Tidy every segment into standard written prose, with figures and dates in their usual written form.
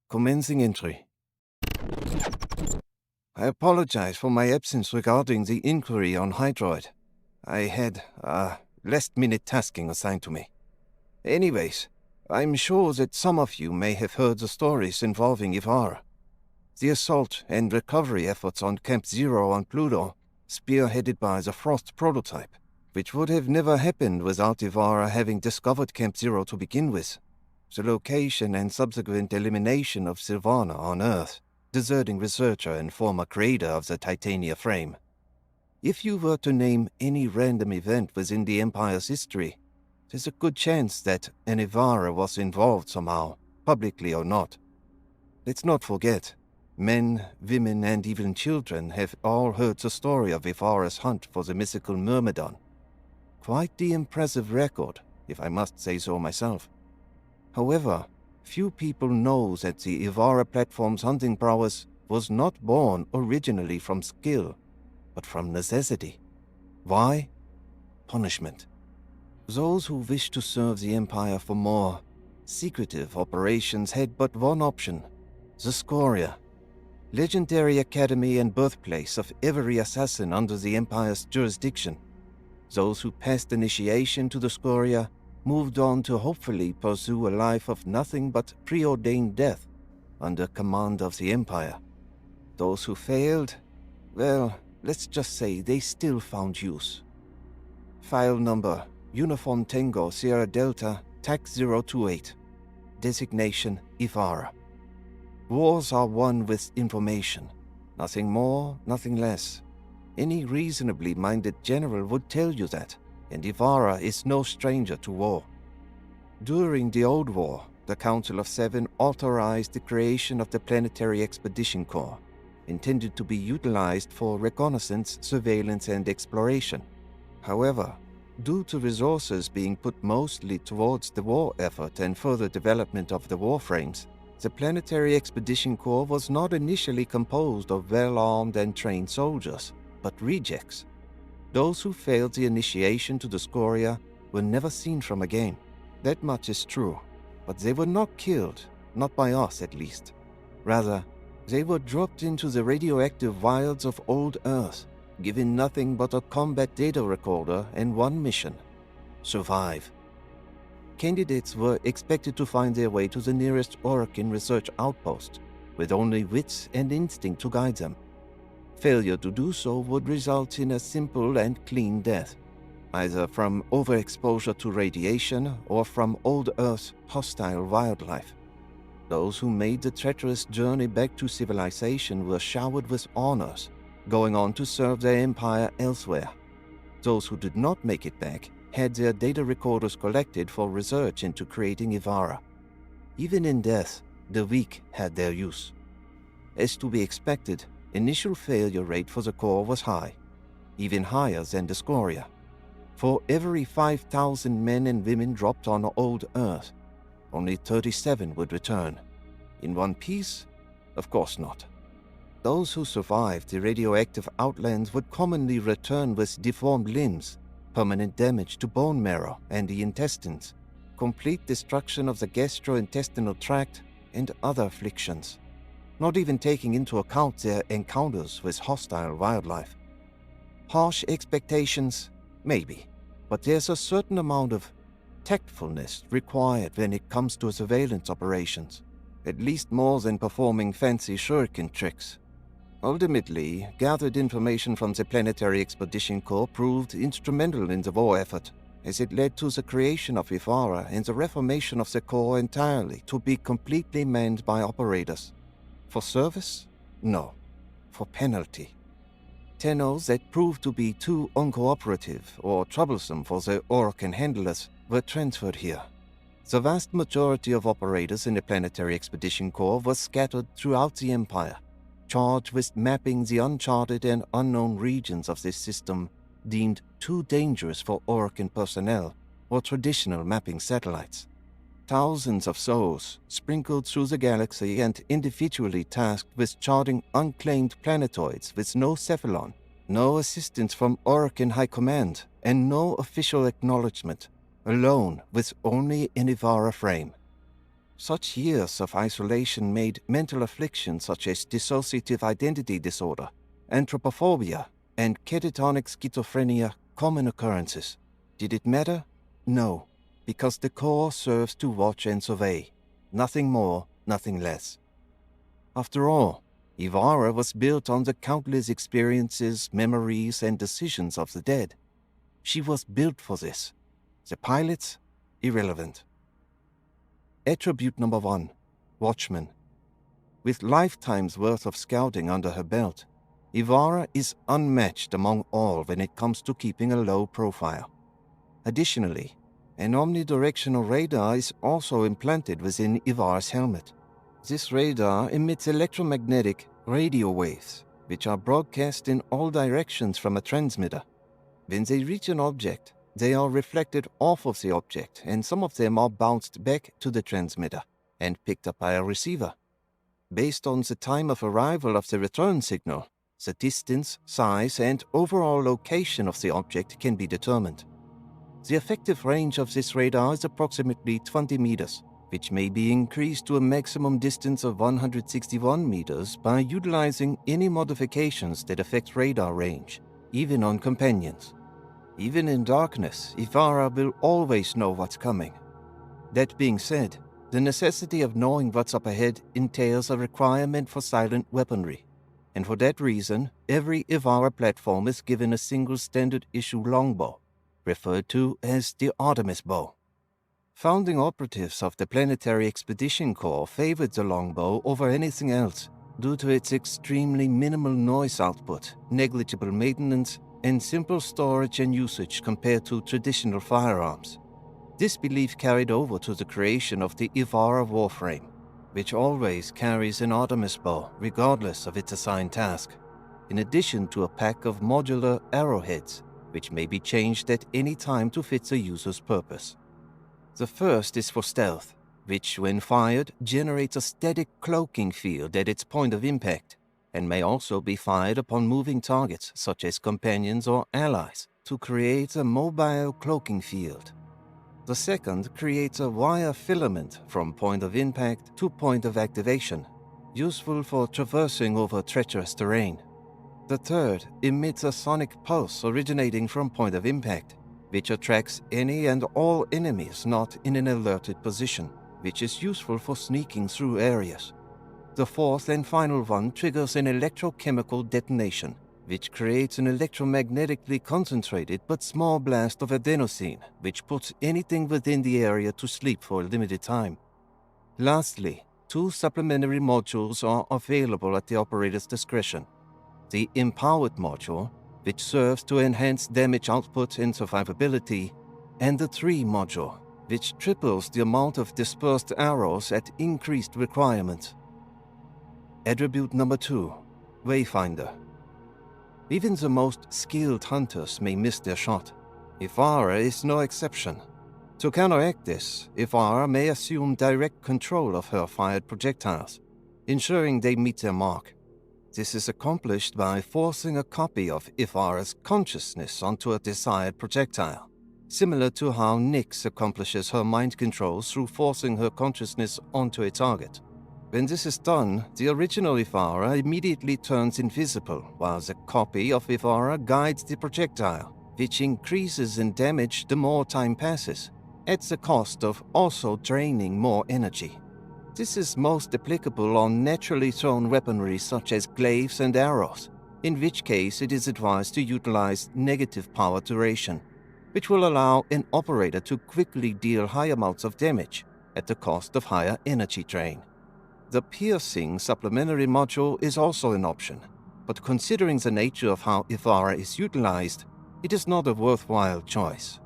Commencing entry. I apologize for my absence regarding the inquiry on Hydroid. I had, last-minute tasking assigned to me. Anyways, I'm sure that some of you may have heard the stories involving Ivara. The assault and recovery efforts on Camp Zero on Pluto, spearheaded by the Frost prototype, which would have never happened without Ivara having discovered Camp Zero to begin with. The location and subsequent elimination of Sylvana on Earth, deserting researcher and former creator of the Titania frame. If you were to name any random event within the Empire's history, there's a good chance that an Ivara was involved somehow, publicly or not. Let's not forget, men, women, and even children have all heard the story of Ivara's hunt for the mythical Myrmidon. Quite the impressive record, if I must say so myself. However, few people know that the Ivara platform's hunting prowess was not born originally from skill, but from necessity. Why? Punishment. Those who wish to serve the Empire for more secretive operations had but one option: the Scoria, legendary academy and birthplace of every assassin under the Empire's jurisdiction. Those who passed initiation to the Scoria moved on to hopefully pursue a life of nothing but preordained death under command of the Empire. Those who failed, well, let's just say they still found use. File number: Uniform Tango Sierra Delta TAC 028. Designation: Ivara. Wars are won with information. Nothing more, nothing less. Any reasonably minded general would tell you that, and Ivara is no stranger to war. During the Old War, the Council of Seven authorized the creation of the Planetary Expedition Corps, intended to be utilized for reconnaissance, surveillance, and exploration. However, due to resources being put mostly towards the war effort and further development of the Warframes, the Planetary Expedition Corps was not initially composed of well-armed and trained soldiers, but rejects. Those who failed the initiation to the Scoria were never seen from again. That much is true, but they were not killed, not by us at least. Rather, they were dropped into the radioactive wilds of old Earth, given nothing but a combat data recorder and one mission: survive. Candidates were expected to find their way to the nearest Orokin research outpost, with only wits and instinct to guide them. Failure to do so would result in a simple and clean death, either from overexposure to radiation or from old Earth's hostile wildlife. Those who made the treacherous journey back to civilization were showered with honors, going on to serve their empire elsewhere. Those who did not make it back had their data recorders collected for research into creating Ivara. Even in death, the weak had their use. As to be expected, initial failure rate for the Corps was high, even higher than the Scoria. For every 5,000 men and women dropped on old Earth, only 37 would return. In one piece? Of course not. Those who survived the radioactive outlands would commonly return with deformed limbs, permanent damage to bone marrow and the intestines, complete destruction of the gastrointestinal tract, and other afflictions, not even taking into account their encounters with hostile wildlife. Harsh expectations? Maybe, but there's a certain amount of tactfulness required when it comes to surveillance operations, at least more than performing fancy shuriken tricks. Ultimately, gathered information from the Planetary Expedition Corps proved instrumental in the war effort, as it led to the creation of Ivara and the reformation of the Corps entirely to be completely manned by operators. For service? No. For penalty. Tennos that proved to be too uncooperative or troublesome for the Orokin handlers were transferred here. The vast majority of operators in the Planetary Expedition Corps were scattered throughout the Empire, charged with mapping the uncharted and unknown regions of this system deemed too dangerous for Orokin personnel or traditional mapping satellites. Thousands of souls sprinkled through the galaxy and individually tasked with charting unclaimed planetoids with no cephalon, no assistance from Orokin High Command, and no official acknowledgement, alone with only an Ivara frame. Such years of isolation made mental afflictions such as dissociative identity disorder, anthropophobia, and catatonic schizophrenia common occurrences. Did it matter? No, because the core serves to watch and survey. Nothing more, nothing less. After all, Ivara was built on the countless experiences, memories, and decisions of the dead. She was built for this. The pilots? Irrelevant. Attribute number 1. Watchman. With lifetimes worth of scouting under her belt, Ivara is unmatched among all when it comes to keeping a low profile. Additionally, an omnidirectional radar is also implanted within Ivara's helmet. This radar emits electromagnetic radio waves, which are broadcast in all directions from a transmitter. When they reach an object, they are reflected off of the object, and some of them are bounced back to the transmitter and picked up by a receiver. Based on the time of arrival of the return signal, the distance, size, and overall location of the object can be determined. The effective range of this radar is approximately 20 meters, which may be increased to a maximum distance of 161 meters by utilizing any modifications that affect radar range, even on companions. Even in darkness, Ivara will always know what's coming. That being said, the necessity of knowing what's up ahead entails a requirement for silent weaponry, and for that reason, every Ivara platform is given a single standard issue longbow, referred to as the Artemis bow. Founding operatives of the Planetary Expedition Corps favored the longbow over anything else due to its extremely minimal noise output, negligible maintenance, and simple storage and usage compared to traditional firearms. This belief carried over to the creation of the Ivara Warframe, which always carries an Artemis bow regardless of its assigned task, in addition to a pack of modular arrowheads, which may be changed at any time to fit the user's purpose. The first is for stealth, which, when fired, generates a static cloaking field at its point of impact, and may also be fired upon moving targets such as companions or allies to create a mobile cloaking field. The second creates a wire filament from point of impact to point of activation, useful for traversing over treacherous terrain. The third emits a sonic pulse originating from point of impact, which attracts any and all enemies not in an alerted position, which is useful for sneaking through areas. The fourth and final one triggers an electrochemical detonation, which creates an electromagnetically concentrated but small blast of adenosine, which puts anything within the area to sleep for a limited time. Lastly, 2 supplementary modules are available at the operator's discretion. The Empowered module, which serves to enhance damage output and survivability, and the 3 module, which triples the amount of dispersed arrows at increased requirements. Attribute number 2, Wayfinder. Even the most skilled hunters may miss their shot. Ivara is no exception. To counteract this, Ivara may assume direct control of her fired projectiles, ensuring they meet their mark. This is accomplished by forcing a copy of Ivara's consciousness onto a desired projectile, similar to how Nyx accomplishes her mind control through forcing her consciousness onto a target. When this is done, the original Ivara immediately turns invisible, while the copy of Ivara guides the projectile, which increases in damage the more time passes, at the cost of also draining more energy. This is most applicable on naturally thrown weaponry such as glaives and arrows, in which case it is advised to utilize negative power duration, which will allow an operator to quickly deal high amounts of damage at the cost of higher energy drain. The piercing supplementary module is also an option, but considering the nature of how Ivara is utilized, it is not a worthwhile choice.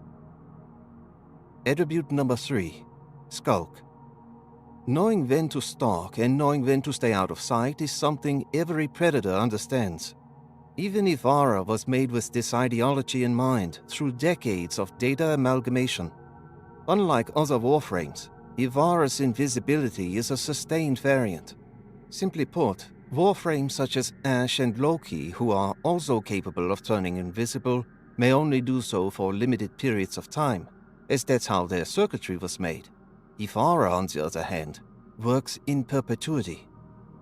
Attribute number 3, Skulk. Knowing when to stalk and knowing when to stay out of sight is something every predator understands. Even Ivara was made with this ideology in mind through decades of data amalgamation. Unlike other Warframes, Ivara's invisibility is a sustained variant. Simply put, Warframes such as Ash and Loki, who are also capable of turning invisible, may only do so for limited periods of time, as that's how their circuitry was made. Ivara, on the other hand, works in perpetuity.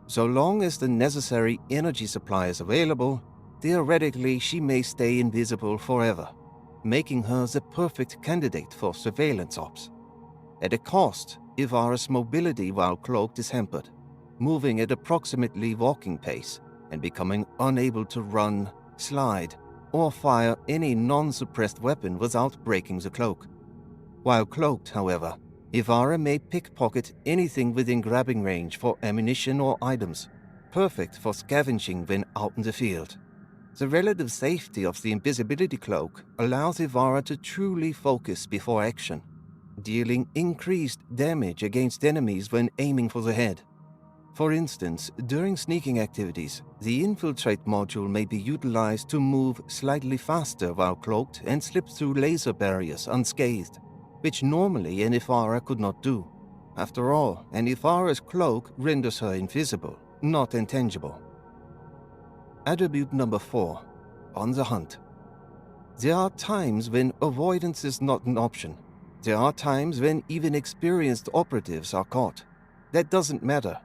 So long as the necessary energy supply is available, theoretically she may stay invisible forever, making her the perfect candidate for surveillance ops. At a cost, Ivara's mobility while cloaked is hampered, moving at approximately walking pace and becoming unable to run, slide, or fire any non-suppressed weapon without breaking the cloak. While cloaked, however, Ivara may pickpocket anything within grabbing range for ammunition or items, perfect for scavenging when out in the field. The relative safety of the invisibility cloak allows Ivara to truly focus before action, dealing increased damage against enemies when aiming for the head. For instance, during sneaking activities, the infiltrate module may be utilized to move slightly faster while cloaked and slip through laser barriers unscathed, which normally an Ivara could not do. After all, an Ivara's cloak renders her invisible, not intangible. Attribute number 4. On the hunt. There are times when avoidance is not an option. There are times when even experienced operatives are caught. That doesn't matter.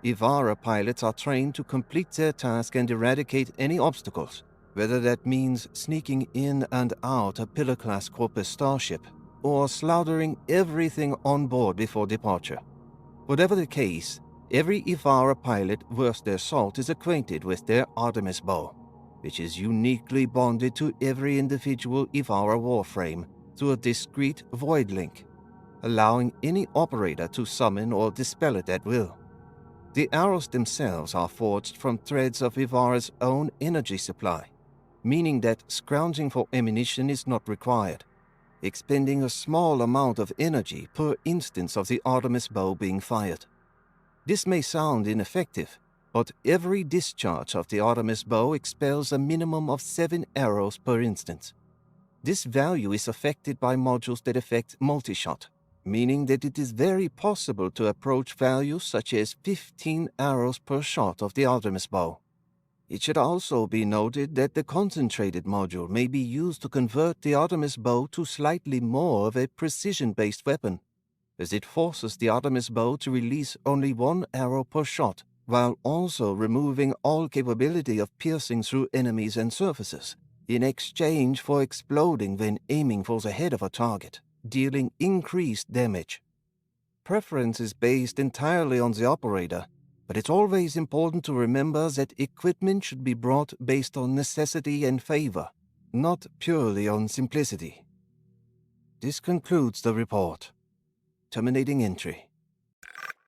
Ivara pilots are trained to complete their task and eradicate any obstacles, whether that means sneaking in and out a Pillar-class Corpus starship, or slaughtering everything on board before departure. Whatever the case, every Ivara pilot worth their salt is acquainted with their Artemis bow, which is uniquely bonded to every individual Ivara Warframe through a discrete void link, allowing any operator to summon or dispel it at will. The arrows themselves are forged from threads of Ivara's own energy supply, meaning that scrounging for ammunition is not required, expending a small amount of energy per instance of the Artemis bow being fired. This may sound ineffective, but every discharge of the Artemis bow expels a minimum of 7 arrows per instance. This value is affected by modules that affect multi-shot, meaning that it is very possible to approach values such as 15 arrows per shot of the Artemis bow. It should also be noted that the concentrated module may be used to convert the Artemis bow to slightly more of a precision-based weapon, as it forces the Artemis bow to release only 1 arrow per shot, while also removing all capability of piercing through enemies and surfaces, in exchange for exploding when aiming for the head of a target, dealing increased damage. Preference is based entirely on the operator, but it's always important to remember that equipment should be brought based on necessity and favor, not purely on simplicity. This concludes the report. Terminating entry.